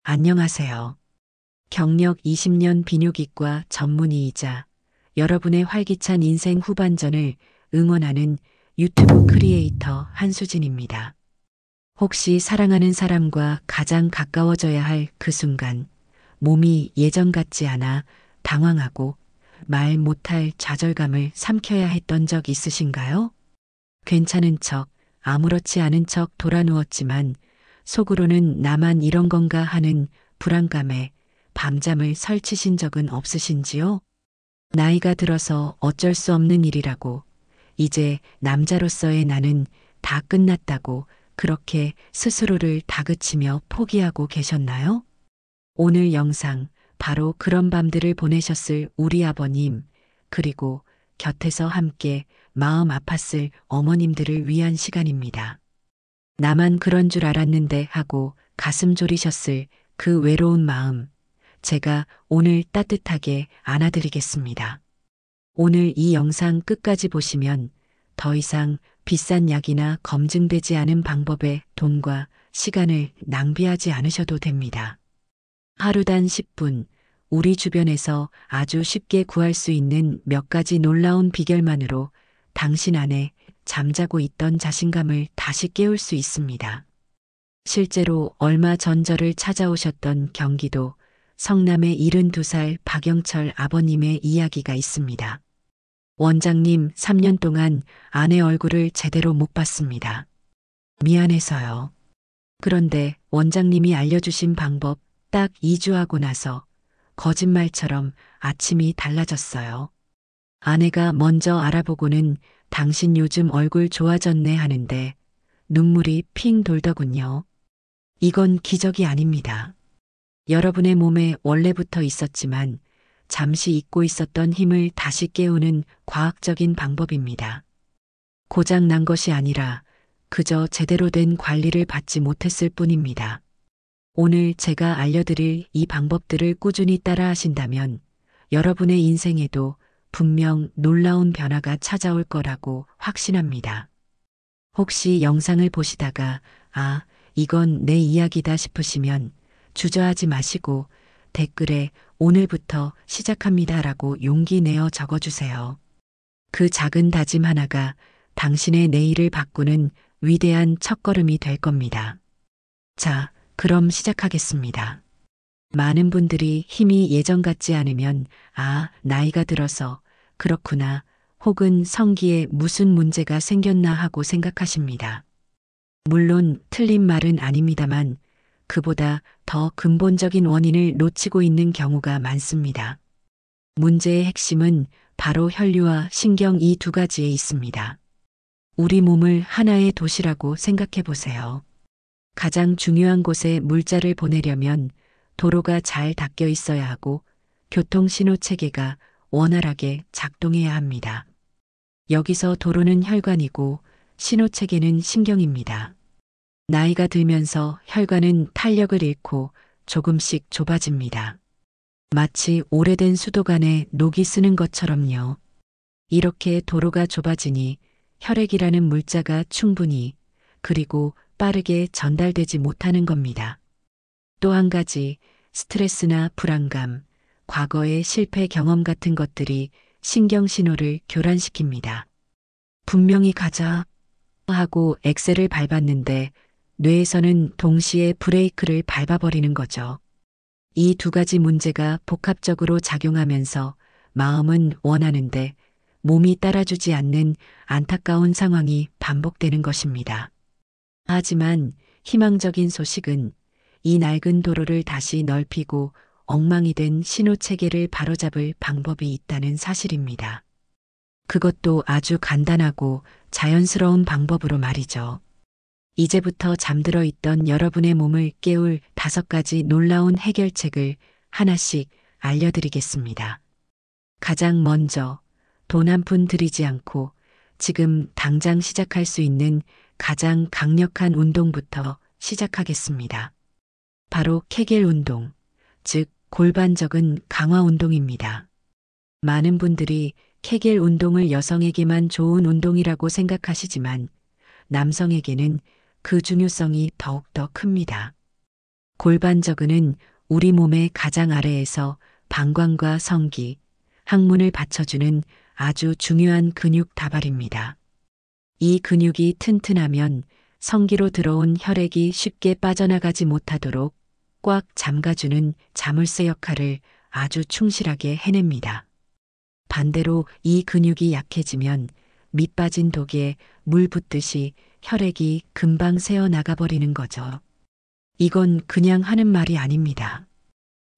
안녕하세요. 경력 20년 비뇨기과 전문의이자 여러분의 활기찬 인생 후반전을 응원하는 유튜브 크리에이터 한수진입니다. 혹시 사랑하는 사람과 가장 가까워져야 할 그 순간, 몸이 예전 같지 않아 당황하고 말 못할 좌절감을 삼켜야 했던 적 있으신가요? 괜찮은 척, 아무렇지 않은 척 돌아 누웠지만 속으로는 나만 이런 건가 하는 불안감에 밤잠을 설치신 적은 없으신지요? 나이가 들어서 어쩔 수 없는 일이라고, 이제 남자로서의 나는 다 끝났다고 그렇게 스스로를 다그치며 포기하고 계셨나요? 오늘 영상, 바로 그런 밤들을 보내셨을 우리 아버님, 그리고 곁에서 함께 마음 아팠을 어머님들을 위한 시간입니다. 나만 그런 줄 알았는데 하고 가슴 졸이셨을 그 외로운 마음, 제가 오늘 따뜻하게 안아드리겠습니다. 오늘 이 영상 끝까지 보시면 더 이상 비싼 약이나 검증되지 않은 방법에 돈과 시간을 낭비하지 않으셔도 됩니다. 하루단 10분, 우리 주변에서 아주 쉽게 구할 수 있는 몇 가지 놀라운 비결만으로 당신 안에 잠자고 있던 자신감을 다시 깨울 수 있습니다. 실제로 얼마 전 저를 찾아오셨던 경기도 성남의 72살 박영철 아버님의 이야기가 있습니다. 원장님, 3년 동안 아내 얼굴을 제대로 못 봤습니다. 미안해서요. 그런데 원장님이 알려주신 방법 딱 2주 하고 나서 거짓말처럼 아침이 달라졌어요. 아내가 먼저 알아보고는 당신 요즘 얼굴 좋아졌네 하는데 눈물이 핑 돌더군요. 이건 기적이 아닙니다. 여러분의 몸에 원래부터 있었지만 잠시 잊고 있었던 힘을 다시 깨우는 과학적인 방법입니다. 고장 난 것이 아니라 그저 제대로 된 관리를 받지 못했을 뿐입니다. 오늘 제가 알려드릴 이 방법들을 꾸준히 따라 하신다면 여러분의 인생에도 분명 놀라운 변화가 찾아올 거라고 확신합니다. 혹시 영상을 보시다가 이건 내 이야기다 싶으시면 주저하지 마시고 댓글에 오늘부터 시작합니다라고 용기 내어 적어주세요. 그 작은 다짐 하나가 당신의 내일을 바꾸는 위대한 첫걸음이 될 겁니다. 자, 그럼 시작하겠습니다. 많은 분들이 힘이 예전 같지 않으면 나이가 들어서 그렇구나 혹은 성기에 무슨 문제가 생겼나 하고 생각하십니다. 물론 틀린 말은 아닙니다만 그보다 더 근본적인 원인을 놓치고 있는 경우가 많습니다. 문제의 핵심은 바로 혈류와 신경 이 두 가지에 있습니다. 우리 몸을 하나의 도시라고 생각해 보세요. 가장 중요한 곳에 물자를 보내려면 도로가 잘 닦여 있어야 하고 교통신호 체계가 원활하게 작동해야 합니다. 여기서 도로는 혈관이고 신호 체계는 신경입니다. 나이가 들면서 혈관은 탄력을 잃고 조금씩 좁아집니다. 마치 오래된 수도관에 녹이 쓰는 것처럼요. 이렇게 도로가 좁아지니 혈액이라는 물자가 충분히 그리고 빠르게 전달되지 못하는 겁니다. 또 한 가지 스트레스나 불안감, 과거의 실패 경험 같은 것들이 신경 신호를 교란시킵니다. 분명히 가자 하고 엑셀을 밟았는데 뇌에서는 동시에 브레이크를 밟아버리는 거죠. 이 두 가지 문제가 복합적으로 작용하면서 마음은 원하는데 몸이 따라주지 않는 안타까운 상황이 반복되는 것입니다. 하지만 희망적인 소식은 이 낡은 도로를 다시 넓히고 엉망이 된 신호 체계를 바로잡을 방법이 있다는 사실입니다. 그것도 아주 간단하고 자연스러운 방법으로 말이죠. 이제부터 잠들어 있던 여러분의 몸을 깨울 5가지 놀라운 해결책을 하나씩 알려드리겠습니다. 가장 먼저 돈 한 푼 들이지 않고 지금 당장 시작할 수 있는 가장 강력한 운동부터 시작하겠습니다. 바로 케겔 운동, 즉 골반적인 강화 운동입니다. 많은 분들이 케겔 운동을 여성에게만 좋은 운동이라고 생각하시지만 남성에게는 그 중요성이 더욱더 큽니다. 골반저근은 우리 몸의 가장 아래에서 방광과 성기, 항문을 받쳐주는 아주 중요한 근육 다발입니다. 이 근육이 튼튼하면 성기로 들어온 혈액이 쉽게 빠져나가지 못하도록 꽉 잠가주는 자물쇠 역할을 아주 충실하게 해냅니다. 반대로 이 근육이 약해지면 밑 빠진 독에 물 붓듯이 혈액이 금방 새어나가버리는 거죠. 이건 그냥 하는 말이 아닙니다.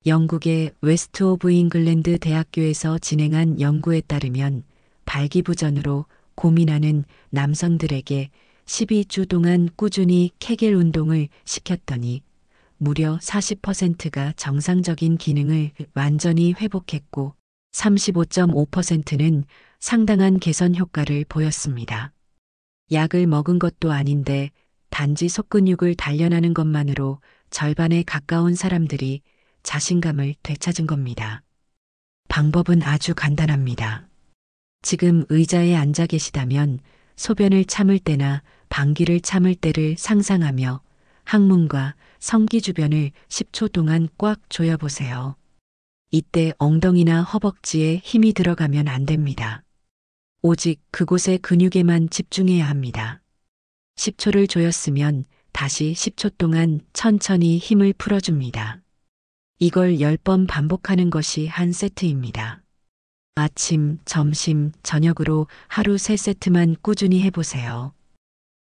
영국의 웨스트 오브 잉글랜드 대학교에서 진행한 연구에 따르면 발기부전으로 고민하는 남성들에게 12주 동안 꾸준히 케겔 운동을 시켰더니 무려 40%가 정상적인 기능을 완전히 회복했고 35.5%는 상당한 개선 효과를 보였습니다. 약을 먹은 것도 아닌데 단지 속근육을 단련하는 것만으로 절반에 가까운 사람들이 자신감을 되찾은 겁니다. 방법은 아주 간단합니다. 지금 의자에 앉아 계시다면 소변을 참을 때나 방귀를 참을 때를 상상하며 항문과 성기 주변을 10초 동안 꽉 조여보세요. 이때 엉덩이나 허벅지에 힘이 들어가면 안 됩니다. 오직 그곳의 근육에만 집중해야 합니다. 10초를 조였으면 다시 10초 동안 천천히 힘을 풀어줍니다. 이걸 10번 반복하는 것이 한 세트입니다. 아침, 점심, 저녁으로 하루 3세트만 꾸준히 해보세요.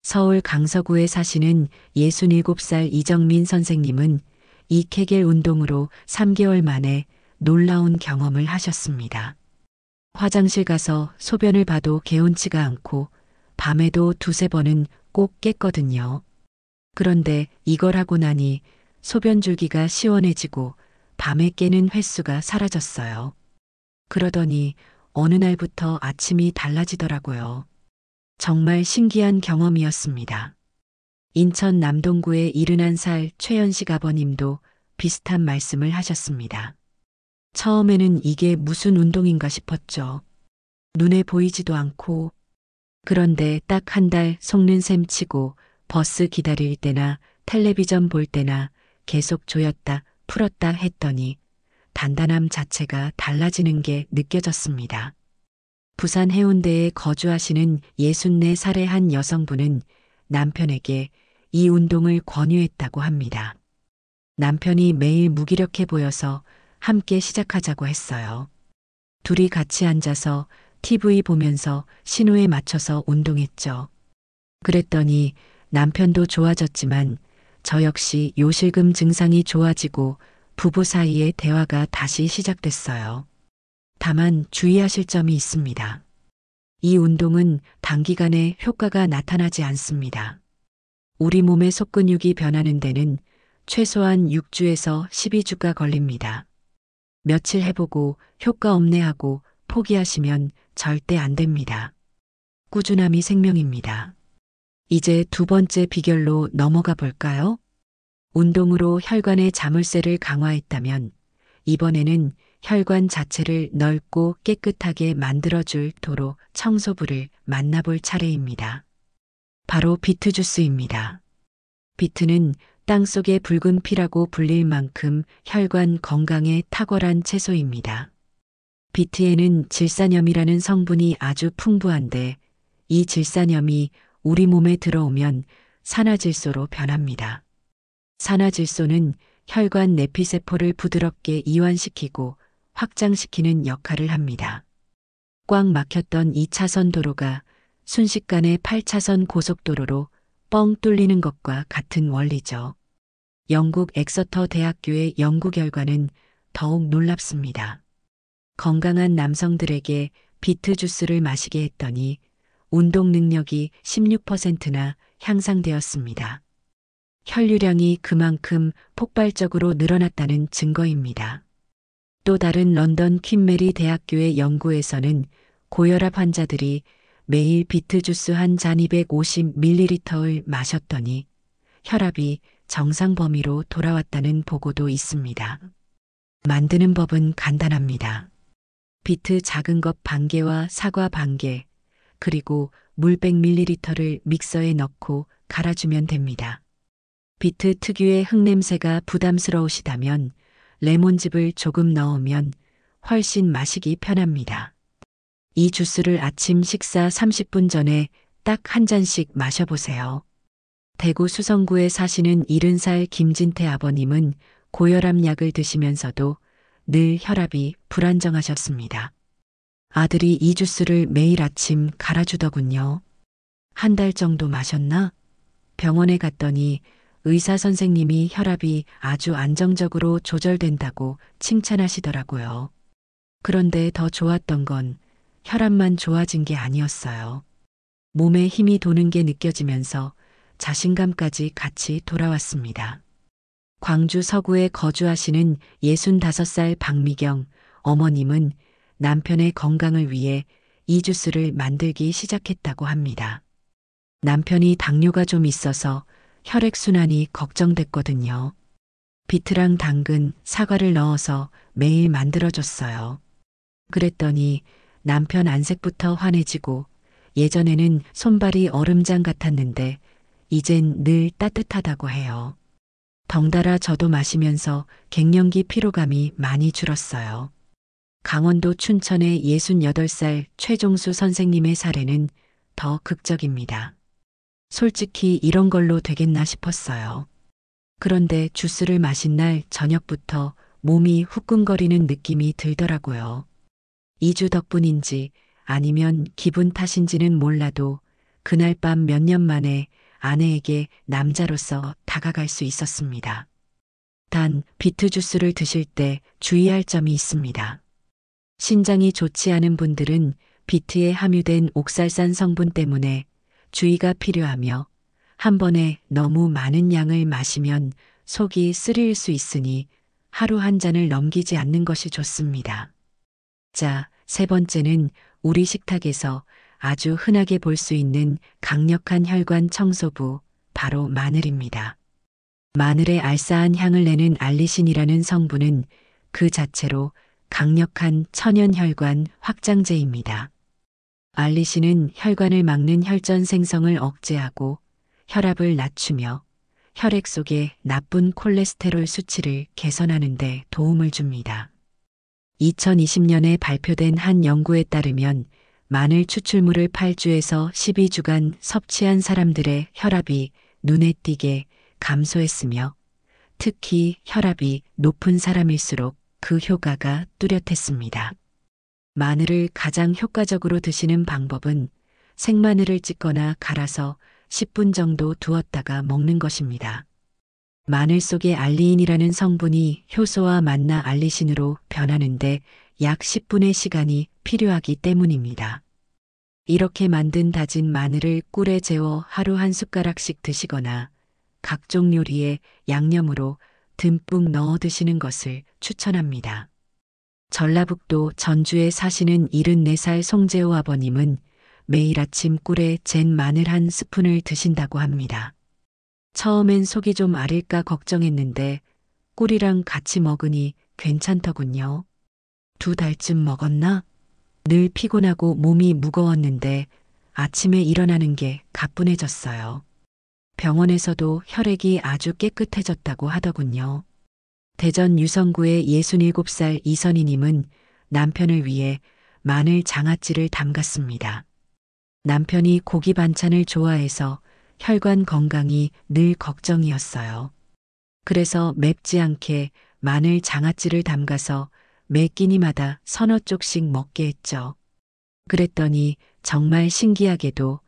서울 강서구에 사시는 67살 이정민 선생님은 이 케겔 운동으로 3개월 만에 놀라운 경험을 하셨습니다. 화장실 가서 소변을 봐도 개운치가 않고 밤에도 2~3번은 꼭 깼거든요. 그런데 이걸 하고 나니 소변 줄기가 시원해지고 밤에 깨는 횟수가 사라졌어요. 그러더니 어느 날부터 아침이 달라지더라고요. 정말 신기한 경험이었습니다. 인천 남동구의 71살 최연식 아버님도 비슷한 말씀을 하셨습니다. 처음에는 이게 무슨 운동인가 싶었죠. 눈에 보이지도 않고. 그런데 딱 한 달 속는 셈 치고 버스 기다릴 때나 텔레비전 볼 때나 계속 조였다 풀었다 했더니 단단함 자체가 달라지는 게 느껴졌습니다. 부산 해운대에 거주하시는 64살의 한 여성분은 남편에게 이 운동을 권유했다고 합니다. 남편이 매일 무기력해 보여서 함께 시작하자고 했어요. 둘이 같이 앉아서 TV 보면서 신호에 맞춰서 운동했죠. 그랬더니 남편도 좋아졌지만 저 역시 요실금 증상이 좋아지고 부부 사이의 대화가 다시 시작됐어요. 다만 주의하실 점이 있습니다. 이 운동은 단기간에 효과가 나타나지 않습니다. 우리 몸의 속근육이 변하는 데는 최소한 6주에서 12주가 걸립니다. 며칠 해보고 효과 없네 하고 포기하시면 절대 안 됩니다. 꾸준함이 생명입니다. 이제 2번째 비결로 넘어가 볼까요? 운동으로 혈관의 자물쇠를 강화했다면 이번에는 혈관 자체를 넓고 깨끗하게 만들어줄 도로 청소부를 만나볼 차례입니다. 바로 비트 주스입니다. 비트는 땅속의 붉은 피라고 불릴 만큼 혈관 건강에 탁월한 채소입니다. 비트에는 질산염이라는 성분이 아주 풍부한데 이 질산염이 우리 몸에 들어오면 산화질소로 변합니다. 산화질소는 혈관 내피세포를 부드럽게 이완시키고 확장시키는 역할을 합니다. 꽉 막혔던 2차선 도로가 순식간에 8차선 고속도로로 뻥 뚫리는 것과 같은 원리죠. 영국 엑서터 대학교의 연구 결과는 더욱 놀랍습니다. 건강한 남성들에게 비트 주스를 마시게 했더니 운동 능력이 16%나 향상되었습니다. 혈류량이 그만큼 폭발적으로 늘어났다는 증거입니다. 또 다른 런던 퀸메리 대학교의 연구에서는 고혈압 환자들이 매일 비트 주스 한 잔 250ml를 마셨더니 혈압이 정상 범위로 돌아왔다는 보고도 있습니다. 만드는 법은 간단합니다. 비트 작은 컵 반 개와 사과 반 개, 그리고 물 100ml를 믹서에 넣고 갈아주면 됩니다. 비트 특유의 흙냄새가 부담스러우시다면 레몬즙을 조금 넣으면 훨씬 마시기 편합니다. 이 주스를 아침 식사 30분 전에 딱 한 잔씩 마셔보세요. 대구 수성구에 사시는 70살 김진태 아버님은 고혈압 약을 드시면서도 늘 혈압이 불안정하셨습니다. 아들이 이 주스를 매일 아침 갈아주더군요. 한 달 정도 마셨나? 병원에 갔더니 의사 선생님이 혈압이 아주 안정적으로 조절된다고 칭찬하시더라고요. 그런데 더 좋았던 건 혈압만 좋아진 게 아니었어요. 몸에 힘이 도는 게 느껴지면서 자신감까지 같이 돌아왔습니다. 광주 서구에 거주하시는 65살 박미경 어머님은 남편의 건강을 위해 이 주스를 만들기 시작했다고 합니다. 남편이 당뇨가 좀 있어서 혈액순환이 걱정됐거든요. 비트랑 당근, 사과를 넣어서 매일 만들어줬어요. 그랬더니 남편 안색부터 환해지고 예전에는 손발이 얼음장 같았는데 이젠 늘 따뜻하다고 해요. 덩달아 저도 마시면서 갱년기 피로감이 많이 줄었어요. 강원도 춘천의 68살 최종수 선생님의 사례는 더 극적입니다. 솔직히 이런 걸로 되겠나 싶었어요. 그런데 주스를 마신 날 저녁부터 몸이 후끈거리는 느낌이 들더라고요. 2주 덕분인지 아니면 기분 탓인지는 몰라도 그날 밤 몇 년 만에 아내에게 남자로서 다가갈 수 있었습니다. 단, 비트 주스를 드실 때 주의할 점이 있습니다. 신장이 좋지 않은 분들은 비트에 함유된 옥살산 성분 때문에 주의가 필요하며 한 번에 너무 많은 양을 마시면 속이 쓰릴 수 있으니 하루 한 잔을 넘기지 않는 것이 좋습니다. 자, 세 번째는 우리 식탁에서 아주 흔하게 볼 수 있는 강력한 혈관 청소부, 바로 마늘입니다. 마늘의 알싸한 향을 내는 알리신이라는 성분은 그 자체로 강력한 천연혈관 확장제입니다. 알리신은 혈관을 막는 혈전 생성을 억제하고 혈압을 낮추며 혈액 속의 나쁜 콜레스테롤 수치를 개선하는 데 도움을 줍니다. 2020년에 발표된 한 연구에 따르면 마늘 추출물을 8주에서 12주간 섭취한 사람들의 혈압이 눈에 띄게 감소했으며 특히 혈압이 높은 사람일수록 그 효과가 뚜렷했습니다. 마늘을 가장 효과적으로 드시는 방법은 생마늘을 찢거나 갈아서 10분 정도 두었다가 먹는 것입니다. 마늘 속의 알리인이라는 성분이 효소와 만나 알리신으로 변하는데 약 10분의 시간이 필요하기 때문입니다. 이렇게 만든 다진 마늘을 꿀에 재워 하루 한 숟가락씩 드시거나 각종 요리에 양념으로 듬뿍 넣어 드시는 것을 추천합니다. 전라북도 전주에 사시는 74살 송재호 아버님은 매일 아침 꿀에 잰 마늘 한 스푼을 드신다고 합니다. 처음엔 속이 좀 아릴까 걱정했는데 꿀이랑 같이 먹으니 괜찮더군요. 2달쯤 먹었나? 늘 피곤하고 몸이 무거웠는데 아침에 일어나는 게 가뿐해졌어요. 병원에서도 혈액이 아주 깨끗해졌다고 하더군요. 대전 유성구의 67살 이선희님은 남편을 위해 마늘 장아찌를 담갔습니다. 남편이 고기 반찬을 좋아해서 혈관 건강이 늘 걱정이었어요. 그래서 맵지 않게 마늘 장아찌를 담가서 매 끼니마다 서너 쪽씩 먹게 했죠. 그랬더니 정말 신기하게도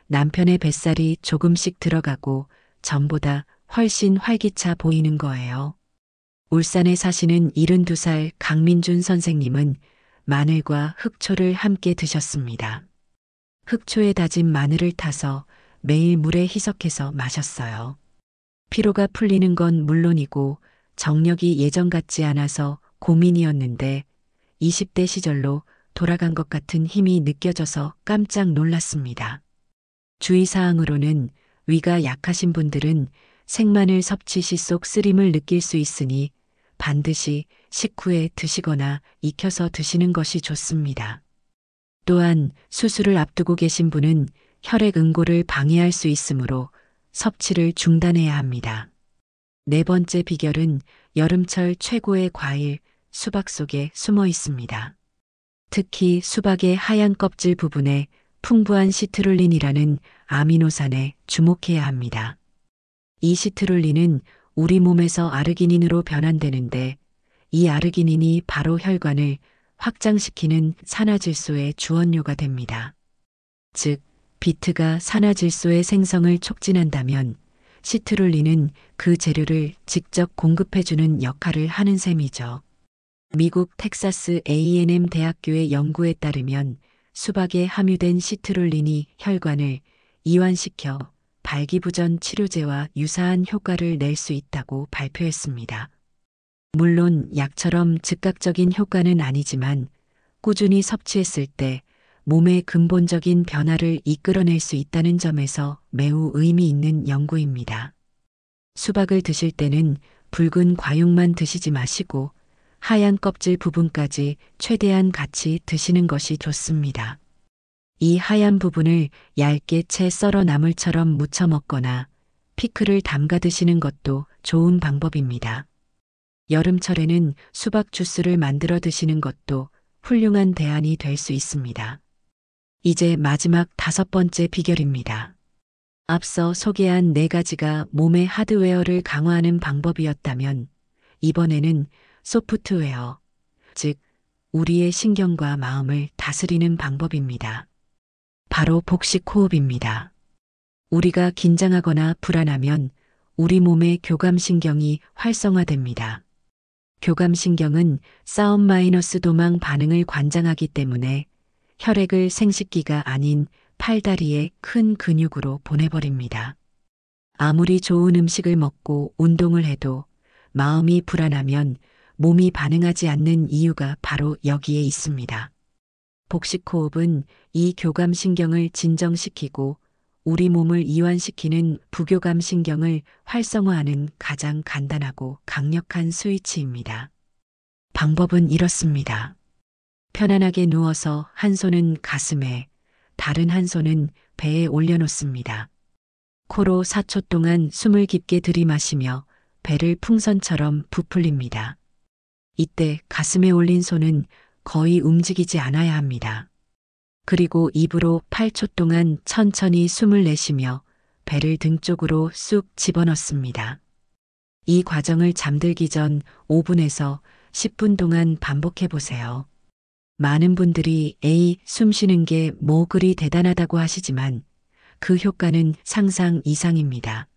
남편의 뱃살이 조금씩 들어가고 전보다 훨씬 활기차 보이는 거예요. 울산에 사시는 72살 강민준 선생님은 마늘과 흑초를 함께 드셨습니다. 흑초에 다진 마늘을 타서 매일 물에 희석해서 마셨어요. 피로가 풀리는 건 물론이고 정력이 예전 같지 않아서 고민이었는데 20대 시절로 돌아간 것 같은 힘이 느껴져서 깜짝 놀랐습니다. 주의사항으로는 위가 약하신 분들은 생마늘 섭취 시 속 쓰림을 느낄 수 있으니 반드시 식후에 드시거나 익혀서 드시는 것이 좋습니다. 또한 수술을 앞두고 계신 분은 혈액 응고를 방해할 수 있으므로 섭취를 중단해야 합니다. 네 번째 비결은 여름철 최고의 과일, 수박 속에 숨어 있습니다. 특히 수박의 하얀 껍질 부분에 풍부한 시트룰린이라는 아미노산에 주목해야 합니다. 이 시트룰린은 우리 몸에서 아르기닌으로 변환되는데 이 아르기닌이 바로 혈관을 확장시키는 산화질소의 주원료가 됩니다. 즉, 비트가 산화질소의 생성을 촉진한다면 시트룰린은 그 재료를 직접 공급해주는 역할을 하는 셈이죠. 미국 텍사스 A&M 대학교의 연구에 따르면 수박에 함유된 시트룰린이 혈관을 이완시켜 발기부전 치료제와 유사한 효과를 낼 수 있다고 발표했습니다. 물론 약처럼 즉각적인 효과는 아니지만 꾸준히 섭취했을 때 몸의 근본적인 변화를 이끌어낼 수 있다는 점에서 매우 의미 있는 연구입니다. 수박을 드실 때는 붉은 과육만 드시지 마시고 하얀 껍질 부분까지 최대한 같이 드시는 것이 좋습니다. 이 하얀 부분을 얇게 채 썰어 나물처럼 무쳐 먹거나 피클을 담가 드시는 것도 좋은 방법입니다. 여름철에는 수박 주스를 만들어 드시는 것도 훌륭한 대안이 될 수 있습니다. 이제 마지막 다섯 번째 비결입니다. 앞서 소개한 네 가지가 몸의 하드웨어를 강화하는 방법이었다면 이번에는 소프트웨어, 즉 우리의 신경과 마음을 다스리는 방법입니다. 바로 복식 호흡입니다. 우리가 긴장하거나 불안하면 우리 몸의 교감신경이 활성화됩니다. 교감신경은 싸움 마이너스 도망 반응을 관장하기 때문에 혈액을 생식기가 아닌 팔다리의 큰 근육으로 보내버립니다. 아무리 좋은 음식을 먹고 운동을 해도 마음이 불안하면 몸이 반응하지 않는 이유가 바로 여기에 있습니다. 복식호흡은 이 교감신경을 진정시키고 우리 몸을 이완시키는 부교감신경을 활성화하는 가장 간단하고 강력한 스위치입니다. 방법은 이렇습니다. 편안하게 누워서 한 손은 가슴에, 다른 한 손은 배에 올려놓습니다. 코로 4초 동안 숨을 깊게 들이마시며 배를 풍선처럼 부풀립니다. 이때 가슴에 올린 손은 거의 움직이지 않아야 합니다. 그리고 입으로 8초 동안 천천히 숨을 내쉬며 배를 등 쪽으로 쑥 집어넣습니다. 이 과정을 잠들기 전 5분에서 10분 동안 반복해 보세요. 많은 분들이 에이, 숨 쉬는 게 뭐 그리 대단하다고 하시지만 그 효과는 상상 이상입니다.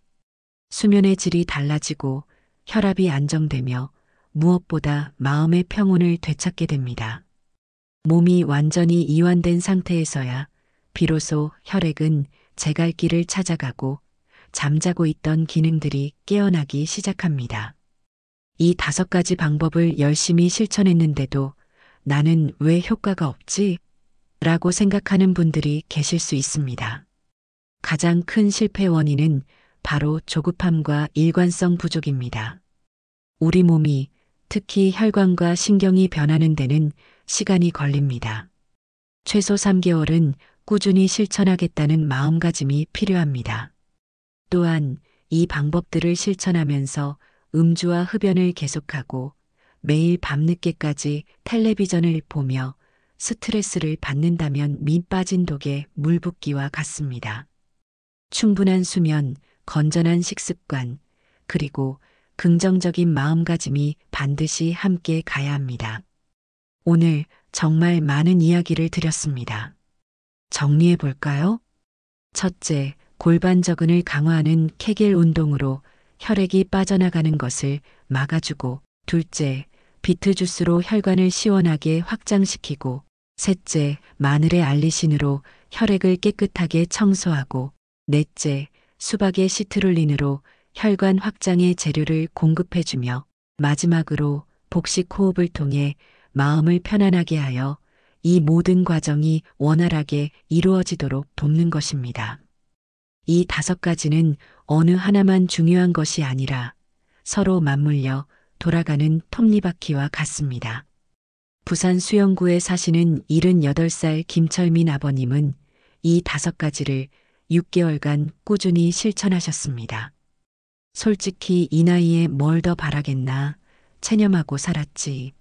수면의 질이 달라지고 혈압이 안정되며 무엇보다 마음의 평온을 되찾게 됩니다. 몸이 완전히 이완된 상태에서야 비로소 혈액은 제갈길을 찾아가고 잠자고 있던 기능들이 깨어나기 시작합니다. 이 5가지 방법을 열심히 실천했는데도 나는 왜 효과가 없지? 라고 생각하는 분들이 계실 수 있습니다. 가장 큰 실패 원인은 바로 조급함과 일관성 부족입니다. 우리 몸이 특히 혈관과 신경이 변하는 데는 시간이 걸립니다. 최소 3개월은 꾸준히 실천하겠다는 마음가짐이 필요합니다. 또한 이 방법들을 실천하면서 음주와 흡연을 계속하고 매일 밤늦게까지 텔레비전을 보며 스트레스를 받는다면 민 빠진 독에 물 붓기와 같습니다. 충분한 수면, 건전한 식습관, 그리고 긍정적인 마음가짐이 반드시 함께 가야 합니다. 오늘 정말 많은 이야기를 드렸습니다. 정리해 볼까요? 첫째, 골반저근을 강화하는 케겔 운동으로 혈액이 빠져나가는 것을 막아주고, 둘째, 비트 주스로 혈관을 시원하게 확장시키고, 셋째, 마늘의 알리신으로 혈액을 깨끗하게 청소하고, 넷째, 수박의 시트룰린으로 혈관 확장의 재료를 공급해주며, 마지막으로 복식 호흡을 통해 마음을 편안하게 하여 이 모든 과정이 원활하게 이루어지도록 돕는 것입니다. 이 5가지는 어느 하나만 중요한 것이 아니라 서로 맞물려 돌아가는 톱니바퀴와 같습니다. 부산 수영구에 사시는 78살 김철민 아버님은 이 5가지를 6개월간 꾸준히 실천하셨습니다. 솔직히 이 나이에 뭘 더 바라겠나. 체념하고 살았지.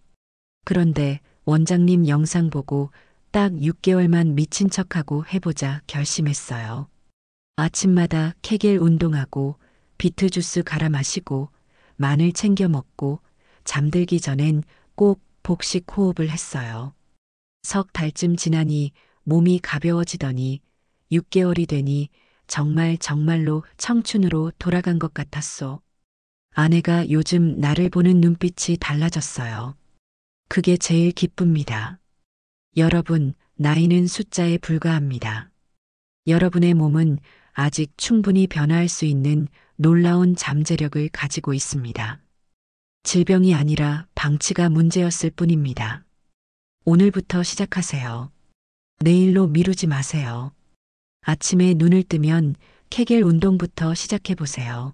그런데 원장님 영상 보고 딱 6개월만 미친 척하고 해보자 결심했어요. 아침마다 케겔 운동하고 비트 주스 갈아 마시고 마늘 챙겨 먹고 잠들기 전엔 꼭 복식 호흡을 했어요. 석 달쯤 지나니 몸이 가벼워지더니 6개월이 되니 정말로 청춘으로 돌아간 것 같았소. 아내가 요즘 나를 보는 눈빛이 달라졌어요. 그게 제일 기쁩니다. 여러분, 나이는 숫자에 불과합니다. 여러분의 몸은 아직 충분히 변화할 수 있는 놀라운 잠재력을 가지고 있습니다. 질병이 아니라 방치가 문제였을 뿐입니다. 오늘부터 시작하세요. 내일로 미루지 마세요. 아침에 눈을 뜨면 케겔 운동부터 시작해 보세요.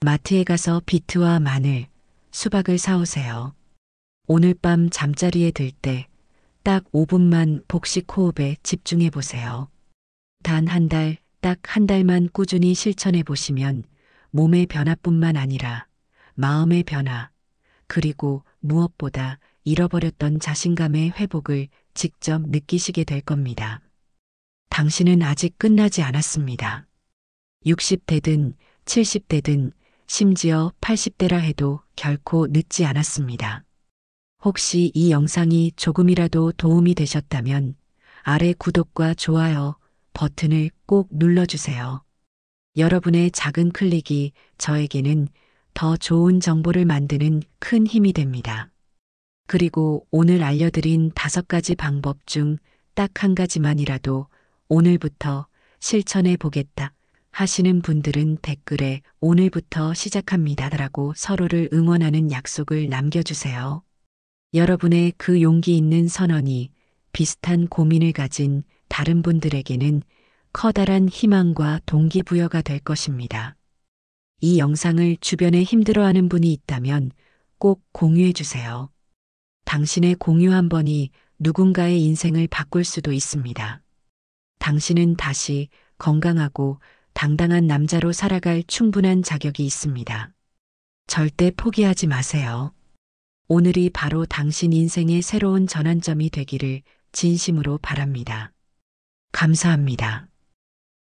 마트에 가서 비트와 마늘, 수박을 사오세요. 오늘 밤 잠자리에 들 때 딱 5분만 복식 호흡에 집중해 보세요. 단 한 달, 딱 한 달만 꾸준히 실천해 보시면 몸의 변화뿐만 아니라 마음의 변화, 그리고 무엇보다 잃어버렸던 자신감의 회복을 직접 느끼시게 될 겁니다. 당신은 아직 끝나지 않았습니다. 60대든 70대든 심지어 80대라 해도 결코 늦지 않았습니다. 혹시 이 영상이 조금이라도 도움이 되셨다면 아래 구독과 좋아요 버튼을 꼭 눌러주세요. 여러분의 작은 클릭이 저에게는 더 좋은 정보를 만드는 큰 힘이 됩니다. 그리고 오늘 알려드린 5가지 방법 중 딱 한 가지만이라도 오늘부터 실천해 보겠다 하시는 분들은 댓글에 오늘부터 시작합니다라고 서로를 응원하는 약속을 남겨주세요. 여러분의 그 용기 있는 선언이 비슷한 고민을 가진 다른 분들에게는 커다란 희망과 동기부여가 될 것입니다. 이 영상을 주변에 힘들어하는 분이 있다면 꼭 공유해 주세요. 당신의 공유 한 번이 누군가의 인생을 바꿀 수도 있습니다. 당신은 다시 건강하고 당당한 남자로 살아갈 충분한 자격이 있습니다. 절대 포기하지 마세요. 오늘이 바로 당신 인생의 새로운 전환점이 되기를 진심으로 바랍니다. 감사합니다.